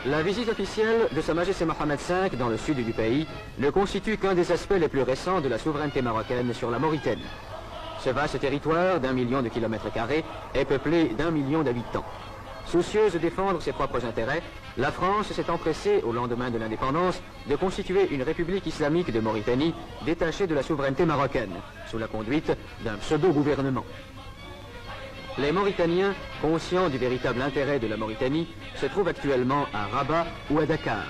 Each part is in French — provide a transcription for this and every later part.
La visite officielle de Sa Majesté Mohamed V dans le sud du pays ne constitue qu'un des aspects les plus récents de la souveraineté marocaine sur la Mauritanie. Ce vaste territoire d'1 million de kilomètres carrés est peuplé d'1 million d'habitants. Soucieuse de défendre ses propres intérêts, la France s'est empressée, au lendemain de l'indépendance, de constituer une république islamique de Mauritanie détachée de la souveraineté marocaine, sous la conduite d'un pseudo-gouvernement. Les Mauritaniens, conscients du véritable intérêt de la Mauritanie, se trouvent actuellement à Rabat ou à Dakar,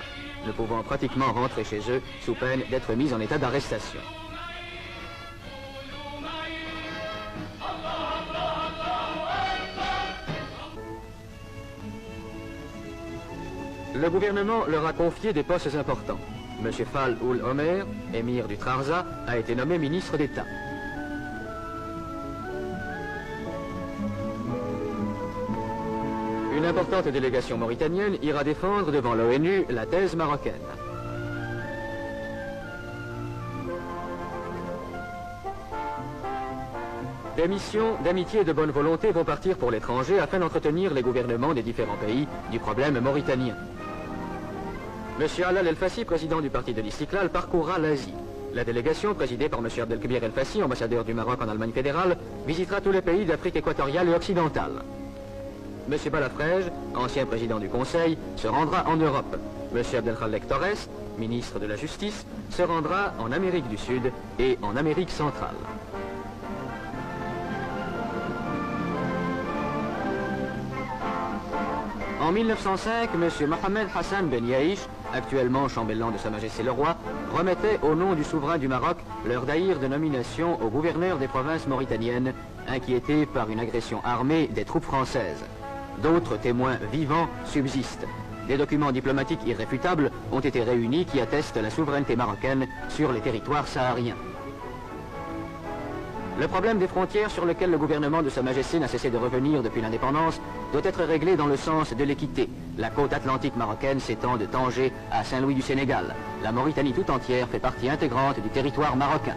ne pouvant pratiquement rentrer chez eux sous peine d'être mis en état d'arrestation. Le gouvernement leur a confié des postes importants. M. Fall Ould Omer, émir du Trarza, a été nommé ministre d'État. Une importante délégation mauritanienne ira défendre devant l'ONU la thèse marocaine. Des missions d'amitié et de bonne volonté vont partir pour l'étranger afin d'entretenir les gouvernements des différents pays du problème mauritanien. M. Alal El-Fassi, président du parti de l'Istiklal, parcourra l'Asie. La délégation, présidée par M. Abdelkbir El-Fassi, ambassadeur du Maroc en Allemagne fédérale, visitera tous les pays d'Afrique équatoriale et occidentale. M. Balafrège, ancien président du Conseil, se rendra en Europe. M. Abdelkhalek Torres, ministre de la Justice, se rendra en Amérique du Sud et en Amérique centrale. En 1905, M. Mohamed Hassan Ben Yaïch, actuellement chambellan de Sa Majesté le Roi, remettait au nom du souverain du Maroc leur daïr de nomination au gouverneur des provinces mauritaniennes, inquiétés par une agression armée des troupes françaises. D'autres témoins vivants subsistent. Des documents diplomatiques irréfutables ont été réunis qui attestent la souveraineté marocaine sur les territoires sahariens. Le problème des frontières sur lequel le gouvernement de Sa Majesté n'a cessé de revenir depuis l'indépendance doit être réglé dans le sens de l'équité. La côte atlantique marocaine s'étend de Tanger à Saint-Louis du Sénégal. La Mauritanie tout entière fait partie intégrante du territoire marocain.